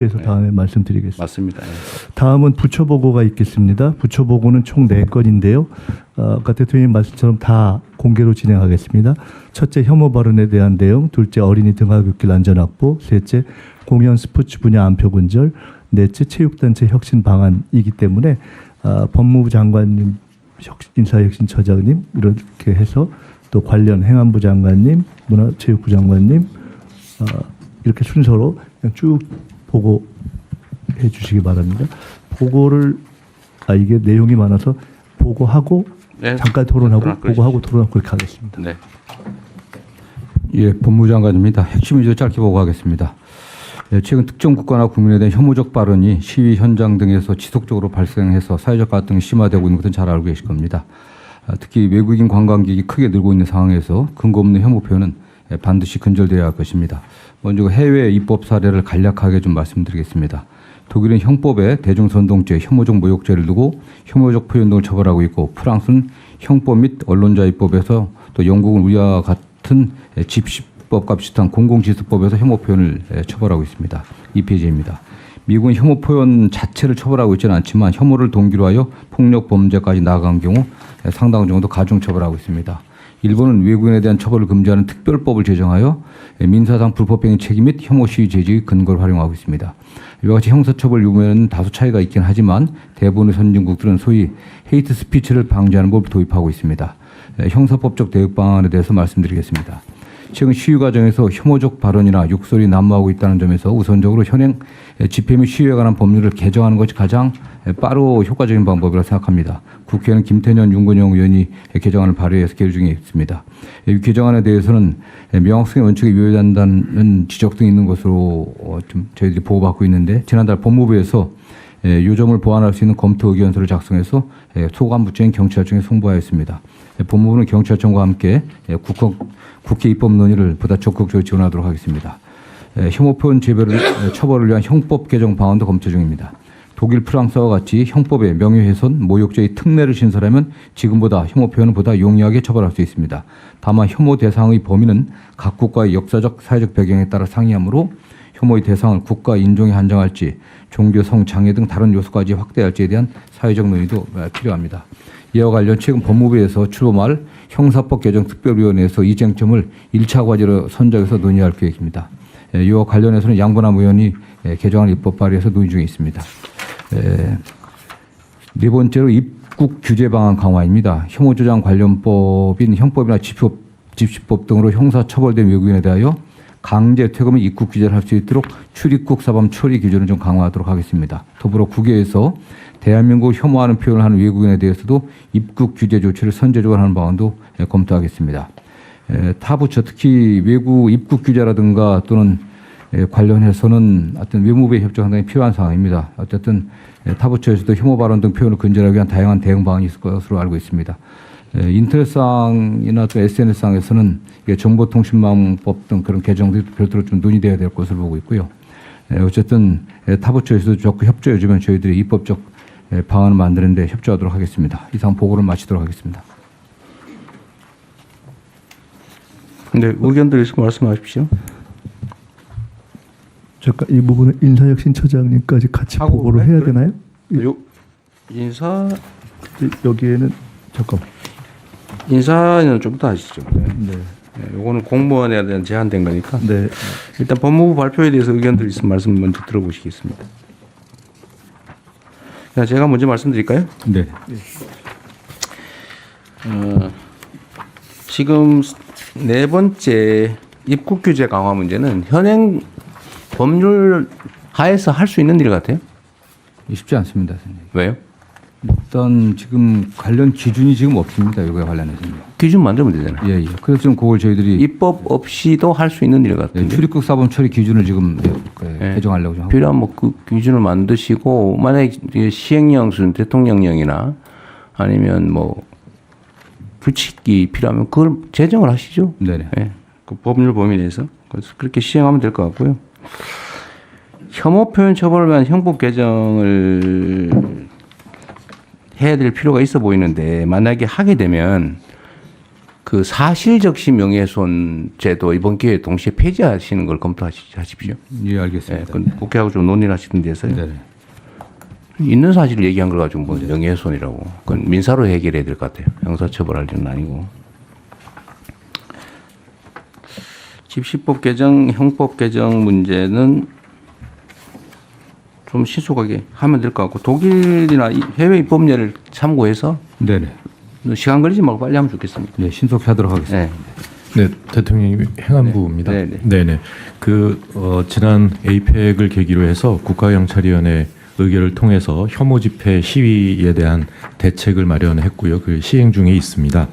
그래서 다음에 말씀드리겠습니다. 맞습니다. 예. 다음은 부처 보고가 있겠습니다. 부처 보고는 총 4건인데요. 아까 대통령님 말씀처럼 다 공개로 진행하겠습니다. 첫째, 혐오 발언에 대한 내용. 둘째, 어린이 등하굣길 안전 확보. 셋째, 공연 스포츠 분야 안표 근절. 넷째, 체육단체 혁신 방안이기 때문에 법무부 장관님, 인사혁신처장님 이렇게 해서 또 관련 행안부 장관님, 문화체육부 장관님 이렇게 순서로 그냥 쭉 보고해 주시기 바랍니다. 보고를 이게 내용이 많아서 보고하고 네, 잠깐 토론하고 그러시죠. 보고하고 토론하고 그렇게 하겠습니다. 네. 예, 법무부 장관입니다. 핵심 위주 짧게 보고하겠습니다. 예, 최근 특정 국가나 국민에 대한 혐오적 발언이 시위 현장 등에서 지속적으로 발생해서 사회적 갈등이 심화되고 있는 것은 잘 알고 계실 겁니다. 특히 외국인 관광객이 크게 늘고 있는 상황에서 근거 없는 혐오 표현은 반드시 근절되어야 할 것입니다. 먼저 해외 입법 사례를 간략하게 좀 말씀드리겠습니다. 독일은 형법에 대중선동죄, 혐오적 모욕죄를 두고 혐오적 표현 등을 처벌하고 있고, 프랑스는 형법 및 언론자 입법에서, 또 영국은 우리와 같은 집시법과 비슷한 공공지수법에서 혐오 표현을 처벌하고 있습니다. 2페이지입니다. 미국은 혐오 표현 자체를 처벌하고 있지는 않지만 혐오를 동기로 하여 폭력 범죄까지 나아간 경우 상당 정도 가중 처벌하고 있습니다. 일본은 외국인에 대한 처벌을 금지하는 특별법을 제정하여 민사상 불법행위 책임 및 혐오 시위 제지의 근거를 활용하고 있습니다. 이와 같이 형사처벌 유무에는 다소 차이가 있긴 하지만 대부분의 선진국들은 소위 헤이트 스피치를 방지하는 법을 도입하고 있습니다. 형사법적 대응 방안에 대해서 말씀드리겠습니다. 최근 시위 과정에서 혐오적 발언이나 욕설이 난무하고 있다는 점에서 우선적으로 현행 집회 및 시위에 관한 법률을 개정하는 것이 가장 빠르고 효과적인 방법이라고 생각합니다. 국회는 김태년, 윤건영 의원이 개정안을 발의해서 계류 중에 있습니다. 이 개정안에 대해서는 명확성의 원칙에 위배된다는 지적 등이 있는 것으로 좀 저희들이 보고받고 있는데, 지난달 법무부에서 요점을 보완할 수 있는 검토 의견서를 작성해서 소관부처인 경찰청에 송부하였습니다. 법무부는 경찰청과 함께 국회 입법 논의를 보다 적극적으로 지원하도록 하겠습니다. 혐오 표현 처벌을 위한 형법 개정 방안도 검토 중입니다. 독일, 프랑스와 같이 형법에 명예훼손, 모욕죄의 특례를 신설하면 지금보다 혐오 표현을 보다 용이하게 처벌할 수 있습니다. 다만 혐오 대상의 범위는 각 국가의 역사적, 사회적 배경에 따라 상이하므로 혐오의 대상을 국가 인종에 한정할지, 종교, 성, 장애 등 다른 요소까지 확대할지에 대한 사회적 논의도 필요합니다. 이와 관련 최근 법무부에서 추후 말 형사법 개정 특별위원회에서 이 쟁점을 1차 과제로 선정해서 논의할 계획입니다. 이와 관련해서는 양분함 의원이 개정안 입법 발의해서 논의 중에 있습니다. 네 번째로 입국 규제 방안 강화입니다. 혐오조장 관련법인 형법이나 집시법 등으로 형사 처벌된 외국인에 대하여 강제 퇴거 및 입국 규제를 할 수 있도록 출입국 사범 처리 기준을 좀 강화하도록 하겠습니다. 더불어 국외에서 대한민국을 혐오하는 표현을 하는 외국인에 대해서도 입국 규제 조치를 선제적으로 하는 방안도 검토하겠습니다. 타 부처, 특히 외국 입국 규제라든가 또는 관련해서는 어떤 외무부의 협조가 상당히 필요한 상황입니다. 어쨌든 타 부처에서도 혐오 발언 등 표현을 근절하기 위한 다양한 대응 방안이 있을 것으로 알고 있습니다. 인터넷상이나 또 SNS상에서는 정보통신망법 등 그런 개정들이 별도로 좀 논의되어야 될 것으로 보고 있고요. 어쨌든 타 부처에서도 적극 협조해 주면 저희들이 입법적 방안을 만드는 데 협조하도록 하겠습니다. 이상 보고를 마치도록 하겠습니다. 네, 의견들 있으면 말씀하십시오. 잠깐 이 부분은 인사혁신처장님까지 같이 보고를 해야 되나요? 인사 여기에는 잠깐. 인사는 좀 더 하시죠. 네. 네. 요거는 공무원에 대한 제한된 거니까. 네. 일단 법무부 발표에 대해서 의견들 있으면 말씀 먼저 들어보시겠습니다. 자, 제가 먼저 말씀드릴까요? 네. 지금 네 번째 입국 규제 강화 문제는 현행 법률 하에서 할 수 있는 일 같아요. 쉽지 않습니다, 선생님. 왜요? 일단 지금 관련 기준이 지금 없습니다. 이거에 관련해서는. 기준 만들면 되잖아요. 예, 예. 그래서 지금 그걸 저희들이 입법 없이도 할 수 있는 일 같은데. 출입국 사범 처리 기준을 지금 개정하려고 좀 하고. 필요한 뭐 그 기준을 만드시고, 만약에 시행령 수준 대통령령이나 아니면 뭐 규칙이 필요하면 그걸 제정을 하시죠. 네네. 예. 그 법률 범위 내에서. 그래서 그렇게 시행하면 될 것 같고요. 혐오 표현 처벌을 위한 형법 개정을 해야 될 필요가 있어 보이는데, 만약에 하게 되면 그 사실적시 명예훼손 제도 이번 기회에 동시에 폐지하시는 걸 검토하십시오. 예, 예, 알겠습니다. 그건 국회하고 좀 논의를 하시는 데서요. 네. 있는 사실을 얘기한 걸 가지고 뭐 명예훼손이라고. 그건 민사로 해결해야 될 것 같아요. 형사처벌할 일은 아니고. 집시법 개정, 형법 개정 문제는 좀 신속하게 하면 될 것 같고 독일이나 해외 입법례를 참고해서 네네. 시간 걸리지 말고 빨리 하면 좋겠습니다. 네, 신속히 하도록 하겠습니다. 네. 네, 대통령님 행안부입니다. 네, 네. 네네. 지난 에이펙을 계기로 해서 국가경찰위원회 의결을 통해서 혐오 집회 시위에 대한 대책을 마련했고요. 그 시행 중에 있습니다.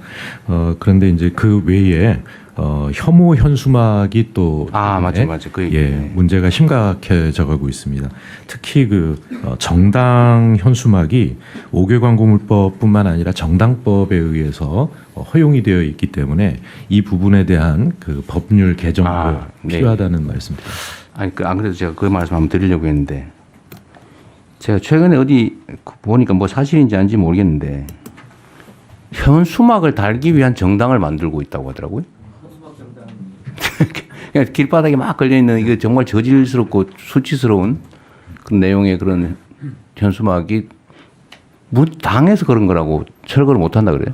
그런데 이제 그 외에 혐오 현수막이 또 맞아. 그 얘기. 예, 문제가 심각해져 가고 있습니다. 특히 정당 현수막이 5개 광고물법뿐만 아니라 정당법에 의해서 허용이 되어 있기 때문에 이 부분에 대한 그 법률 개정도 네. 필요하다는 말씀드립니다. 아니, 안 그래도 제가 그 말씀 한번 드리려고 했는데 제가 최근에 어디 보니까 뭐 사실인지 아닌지 모르겠는데 현수막을 달기 위한 정당을 만들고 있다고 하더라고요. 그냥 길바닥에 막 걸려있는 이게 정말 저질스럽고 수치스러운 그런 내용의 그런 현수막이 당해서 그런 거라고 철거를 못한다 그래요.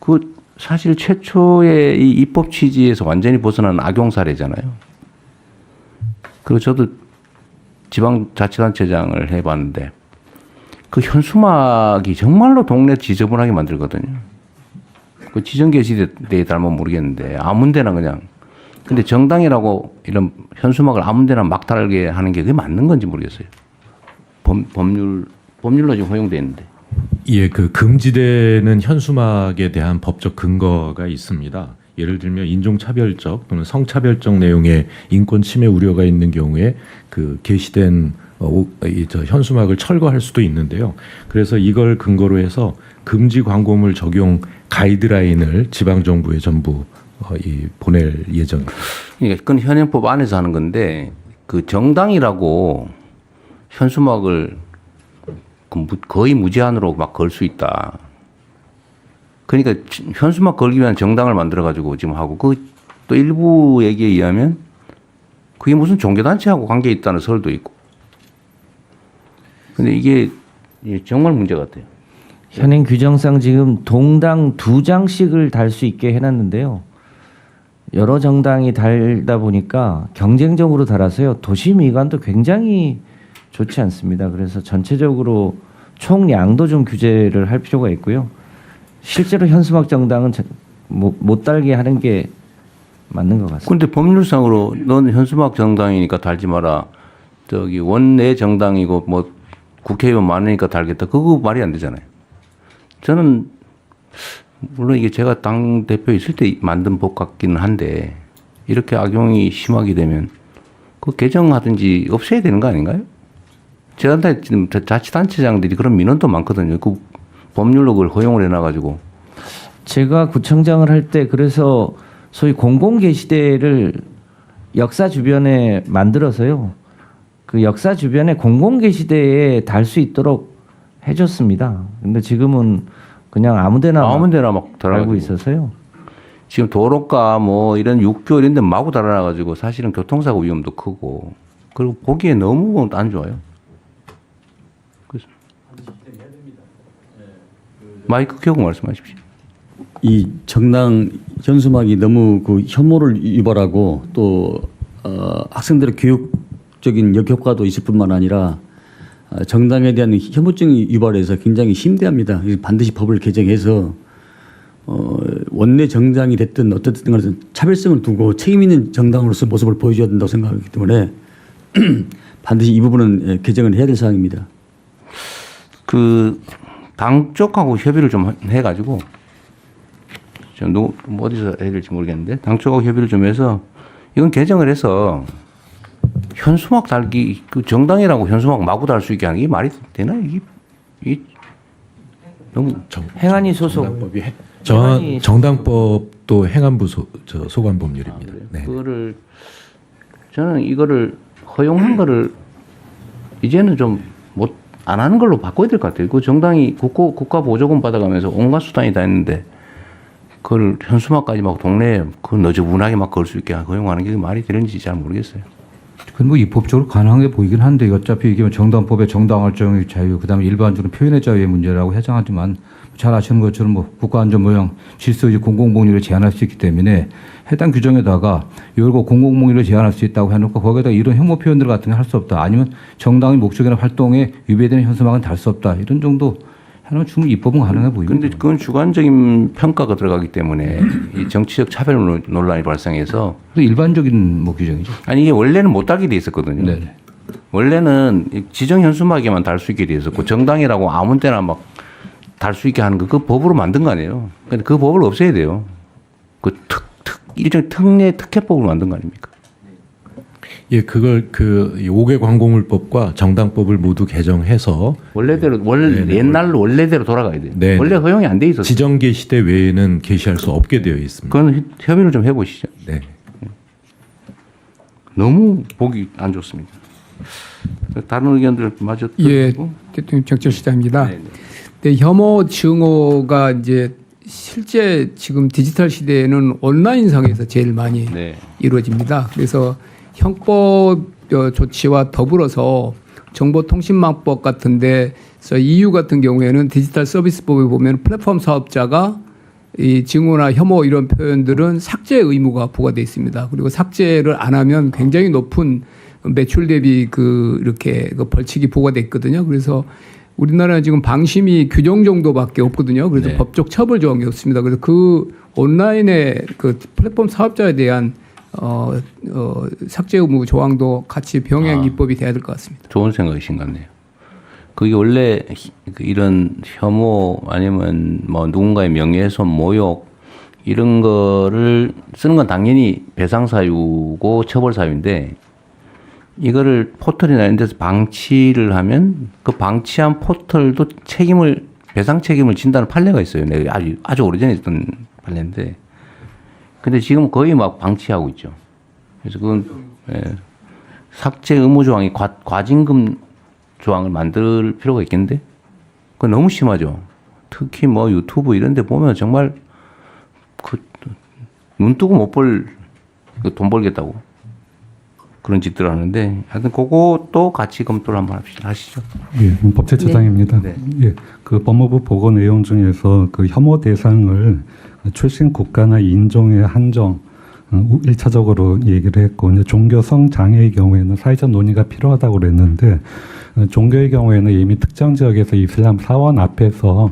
그 사실 최초의 이 입법 취지에서 완전히 벗어난 악용 사례잖아요. 그리고 저도 지방자치단체장을 해봤는데 그 현수막이 정말로 동네 지저분하게 만들거든요. 그 지정계시대에 닮으면 모르겠는데 아무데나 그냥. 근데 정당이라고 이런 현수막을 아무데나 막 달게 하는 게 그게 맞는 건지 모르겠어요. 법률로 지금 허용돼 있는데. 예, 그 금지되는 현수막에 대한 법적 근거가 있습니다. 예를 들면 인종차별적 또는 성차별적 내용의 인권 침해 우려가 있는 경우에 그 게시된 현수막을 철거할 수도 있는데요. 그래서 이걸 근거로 해서 금지 광고물 적용 가이드라인을 지방 정부에 전부 보낼 예정입니다. 그러니까 그건 현행법 안에서 하는 건데 그 정당이라고 현수막을 거의 무제한으로 막 걸 수 있다. 그러니까 현수막 걸기 위한 정당을 만들어 가지고 지금 하고 그 또 일부 얘기에 의하면 그게 무슨 종교단체하고 관계 있다는 설도 있고. 근데 이게 정말 문제 같아요. 현행 규정상 지금 동당 2장씩을 달 수 있게 해놨는데요. 여러 정당이 달다 보니까 경쟁적으로 달아서요. 도시 미관도 굉장히 좋지 않습니다. 그래서 전체적으로 총량도 좀 규제를 할 필요가 있고요. 실제로 현수막 정당은 못 달게 하는 게 맞는 것 같습니다. 그런데 법률상으로 넌 현수막 정당이니까 달지 마라. 저기 원내 정당이고 뭐 국회의원 많으니까 달겠다. 그거 말이 안 되잖아요. 저는 물론 이게 제가 당 대표 있을 때 만든 법 같기는 한데 이렇게 심하게 되면 그 개정하든지 없애야 되는 거 아닌가요? 제가 지금 자치단체장들이 그런 민원도 많거든요. 그 법률로 그걸 허용을 해놔가지고. 제가 구청장을 할 때 그래서 소위 공공게시대를 역사 주변에 만들어서요. 그 역사 주변에 공공게시대에 달 수 있도록 해줬습니다. 근데 지금은 그냥 아무데나 막 달고 있어서요. 지금 도로가 뭐 이런 육교 이런 데 마구 달아놔가지고 사실은 교통사고 위험도 크고 그리고 보기에 너무 안 좋아요. 그래서 마이크 켜고 말씀하십시오. 이 정당 현수막이 너무 그 혐오를 유발하고 또 학생들의 교육적인 역효과도 있을 뿐만 아니라 정당에 대한 혐오증이 유발해서 굉장히 심대합니다. 반드시 법을 개정해서 원내 정당이 됐든 어떻든 간에 차별성을 두고 책임 있는 정당으로서 모습을 보여줘야 된다고 생각하기 때문에 반드시 이 부분은 개정을 해야 될 사항입니다. 그 당 쪽하고 협의를 좀 해가지고 좀 어디서 해야 될지 모르겠는데 당 쪽하고 협의를 좀 해서 이건 개정을 해서 현수막 달기 그 정당이라고 현수막 마구 달 수 있게 하는 게 말이 되나 이게 너무 행안위 소속 정당법이 행안위 정당법도 행안부 소관 법률입니다. 그래요? 네. 그거를 저는 이거를 허용한 거를 이제는 좀 안 하는 걸로 바꿔야 될 것 같아요. 그 정당이 국가 보조금 받아가면서 온갖 수단이 다 했는데 그걸 현수막까지 막 동네에 그 너저분하게 막 걸 수 있게 허용하는 게 말이 되는지 잘 모르겠어요. 그건 뭐 입법적으로 가능해 보이긴 한데 어차피 이게 정당법의 정당 활동의 자유, 그다음에 일반적으로 표현의 자유의 문제라고 해당하지만 잘 아시는 것처럼 뭐 국가안전보장 질서유지 공공복리를 제한할 수 있기 때문에 해당 규정에다가 이거 공공복리를 제한할 수 있다고 해놓고 거기에다 이런 혐오 표현들 같은 게 할 수 없다. 아니면 정당의 목적이나 활동에 위배되는 현수막은 달 수 없다. 이런 정도 해놓으면 충분히 입법은 가능해 보입니다. 근데 그건 주관적인 평가가 들어가기 때문에 이 정치적 차별 논란이 발생해서 그래서 일반적인 뭐 규정이죠. 아니 이게 원래는 못 달게 돼 있었거든요. 네. 원래는 지정 현수막에만 달 수 있게 돼 있었고 정당이라고 아무 때나 막 달 수 있게 하는 거 그 법으로 만든 거 아니에요. 근데 그 법을 없애야 돼요. 그 일종의 특례법을 만든 거 아닙니까? 예, 그걸 그 5개 광고물법과 정당법을 모두 개정해서 원래대로 옛날 원래대로 돌아가야 돼요. 네. 원래 허용이 안 돼 있었어요. 지정 게시대 외에는 게시할 수 없게 되어 있습니다. 그건 협의를 좀 해보시죠. 네. 너무 보기 안 좋습니다. 다른 의견들 마저 예, 듣고. 대통령 정철시장입니다. 네, 네. 네, 혐오 증오가 이제 실제 지금 디지털 시대에는 온라인상에서 제일 많이 네. 이루어집니다. 그래서 형법 조치와 더불어서 정보통신망법 같은데 EU 같은 경우에는 디지털 서비스법에 보면 플랫폼 사업자가 이 증오나 혐오 이런 표현들은 삭제 의무가 부과되어 있습니다. 그리고 삭제를 안 하면 굉장히 높은 매출 대비 이렇게 벌칙이 부과돼 있거든요. 그래서 우리나라는 지금 방심위 규정 정도밖에 없거든요. 그래서 네. 법적 처벌 조항이 없습니다. 그래서 그 온라인의 그 플랫폼 사업자에 대한 삭제 의무 조항도 같이 병행 입법이 돼야 될 것 같습니다. 좋은 생각이신 것 같네요. 그게 원래 이런 혐오 아니면 뭐 누군가의 명예훼손, 모욕 이런 거를 쓰는 건 당연히 배상 사유고 처벌 사유인데 이거를 포털이나 이런 데서 방치를 하면 그 방치한 포털도 배상 책임을 진다는 판례가 있어요. 내가 아주 오래전에 있던 판례인데. 근데 지금 거의 막 방치하고 있죠. 그래서 그건 삭제 의무 조항이 과징금 조항을 만들 필요가 있겠는데? 그건 너무 심하죠. 특히 뭐 유튜브 이런 데 보면 정말 눈 뜨고 못 볼 돈 벌겠다고 그런 짓들을 하는데 하여튼 그것도 같이 검토를 한번 하시죠. 예, 법제처장입니다. 네. 예, 그 법무부 보고 내용 중에서 그 혐오 대상을 출신 국가나 인종에 한정 1차적으로 얘기를 했고 이제 종교 성장애의 경우에는 사회적 논의가 필요하다고 그랬는데 종교의 경우에는 이미 특정 지역에서 이슬람 사원 앞에서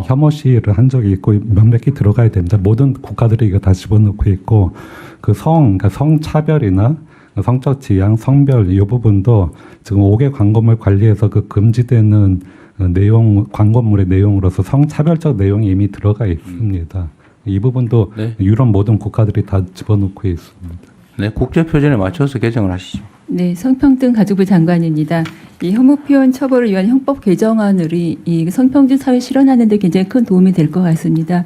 혐오 시위를 한 적이 있고 명백히 들어가야 됩니다. 모든 국가들이 이거 다 집어넣고 있고 그러니까 성차별이나 성적 지향, 성별 이 부분도 지금 5개 광고물 관리에서 그 금지되는 내용 광고물의 내용으로서 성차별적 내용이 이미 들어가 있습니다. 이 부분도 네. 유럽 모든 국가들이 다 집어넣고 있습니다. 네, 국제 표준에 맞춰서 개정을 하시죠. 네, 성평등 가족부 장관입니다. 이 혐오 표현 처벌을 위한 형법 개정안이 이 성평등 사회 실현하는 데 굉장히 큰 도움이 될 것 같습니다.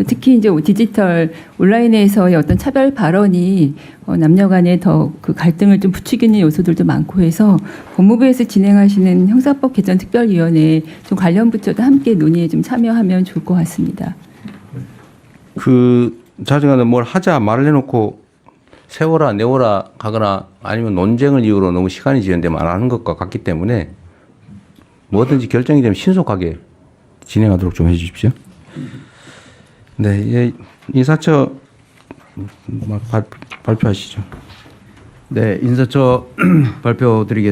특히 이제 디지털 온라인에서의 어떤 차별 발언이 남녀 간의 더 그 갈등을 좀 부추기는 요소들도 많고 해서 법무부에서 진행하시는 형사법 개정 특별위원회에 좀 관련 부처도 함께 논의에 좀 참여하면 좋을 것 같습니다. 자중하는 뭘 하자 말을 해놓고 세워라 내워라 하거나 아니면 논쟁을 이유로 너무 시간이 지연되면 안 하는 것과 같기 때문에 뭐든지 결정이 되면 신속하게 진행하도록 좀 해주십시오. 네, 인사처 발표하시죠. 네, 인사처 발표드리겠습니다.